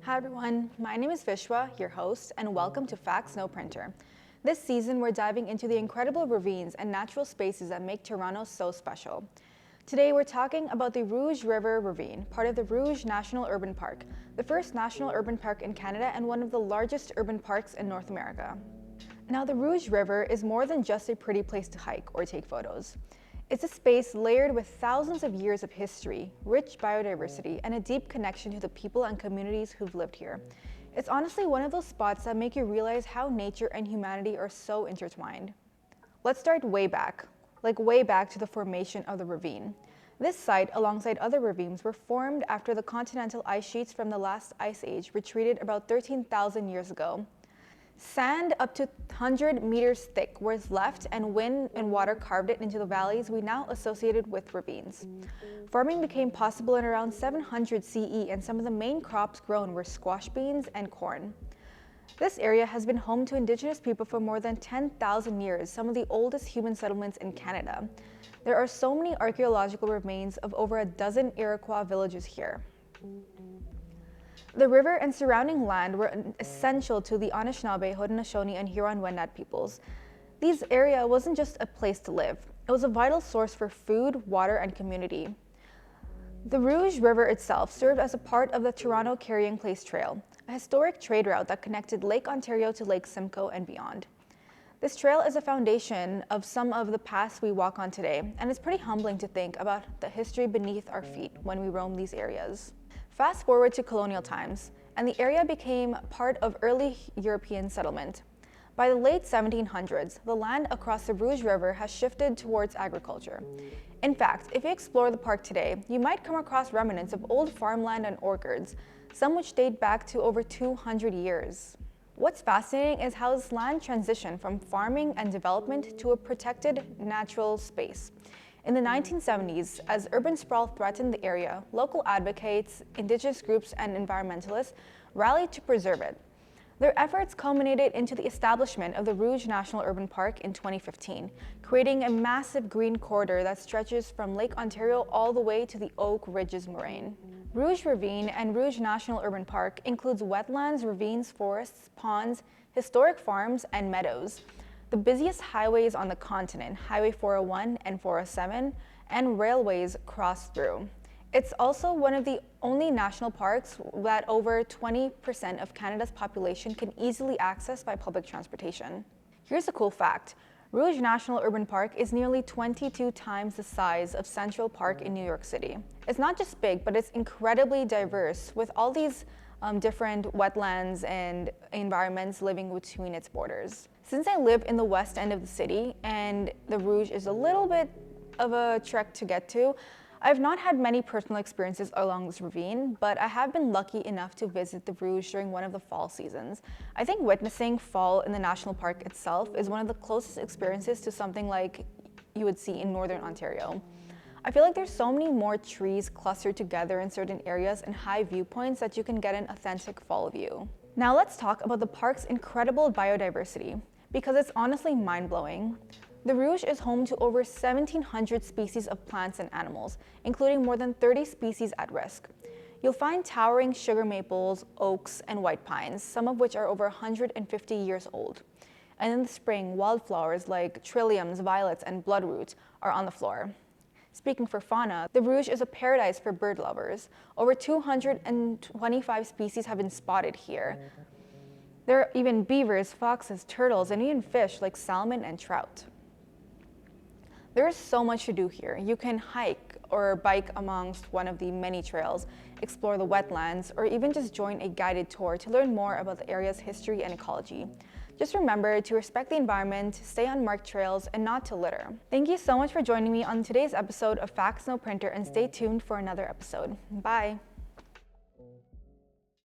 Hi everyone, my name is Vishwa, your host, and welcome to Facts No Printer. This season, we're diving into the incredible ravines and natural spaces that make Toronto so special. Today, we're talking about the Rouge River Ravine, part of the Rouge National Urban Park, the first national urban park in Canada and one of the largest urban parks in North America. Now, the Rouge River is more than just a pretty place to hike or take photos. It's a space layered with thousands of years of history, rich biodiversity, and a deep connection to the people and communities who've lived here. It's honestly one of those spots that make you realize how nature and humanity are so intertwined. Let's start way back to the formation of the ravine. This site, alongside other ravines, were formed after the continental ice sheets from the last ice age retreated about 13,000 years ago. Sand up to 100 meters thick was left, and wind and water carved it into the valleys we now associated with ravines. Farming became possible in around 700 CE, and some of the main crops grown were squash beans and corn. This area has been home to Indigenous people for more than 10,000 years, some of the oldest human settlements in Canada. There are so many archaeological remains of over a dozen Iroquois villages here. The river and surrounding land were essential to the Anishinaabe, Haudenosaunee, and Huron-Wendat peoples. This area wasn't just a place to live. It was a vital source for food, water, and community. The Rouge River itself served as a part of the Toronto Carrying Place Trail, a historic trade route that connected Lake Ontario to Lake Simcoe and beyond. This trail is a foundation of some of the paths we walk on today, and it's pretty humbling to think about the history beneath our feet when we roam these areas. Fast forward to colonial times, and the area became part of early European settlement. By the late 1700s, the land across the Rouge River has shifted towards agriculture. In fact, if you explore the park today, you might come across remnants of old farmland and orchards, some which date back to over 200 years. What's fascinating is how this land transitioned from farming and development to a protected natural space. In the 1970s, as urban sprawl threatened the area, local advocates, Indigenous groups, and environmentalists rallied to preserve it. Their efforts culminated into the establishment of the Rouge National Urban Park in 2015, creating a massive green corridor that stretches from Lake Ontario all the way to the Oak Ridges Moraine. Rouge Ravine and Rouge National Urban Park includes wetlands, ravines, forests, ponds, historic farms, and meadows. The busiest highways on the continent, Highway 401 and 407, and railways cross through. It's also one of the only national parks that over 20% of Canada's population can easily access by public transportation. Here's a cool fact. Rouge National Urban Park is nearly 22 times the size of Central Park in New York City. It's not just big, but it's incredibly diverse, with all these different wetlands and environments living between its borders. Since I live in the west end of the city and the Rouge is a little bit of a trek to get to, I've not had many personal experiences along this ravine, but I have been lucky enough to visit the Rouge during one of the fall seasons. I think witnessing fall in the national park itself is one of the closest experiences to something like you would see in Northern Ontario. I feel like there's so many more trees clustered together in certain areas and high viewpoints that you can get an authentic fall view. Now let's talk about the park's incredible biodiversity, because it's honestly mind-blowing. The Rouge is home to over 1,700 species of plants and animals, including more than 30 species at risk. You'll find towering sugar maples, oaks, and white pines, some of which are over 150 years old. And in the spring, wildflowers like trilliums, violets, and bloodroot are on the floor. Speaking for fauna, the Rouge is a paradise for bird lovers. Over 225 species have been spotted here. There are even beavers, foxes, turtles, and even fish like salmon and trout. There is so much to do here. You can hike or bike amongst one of the many trails, explore the wetlands, or even just join a guided tour to learn more about the area's history and ecology. Just remember to respect the environment, stay on marked trails, and not to litter. Thank you so much for joining me on today's episode of Facts No Printer, and stay tuned for another episode. Bye.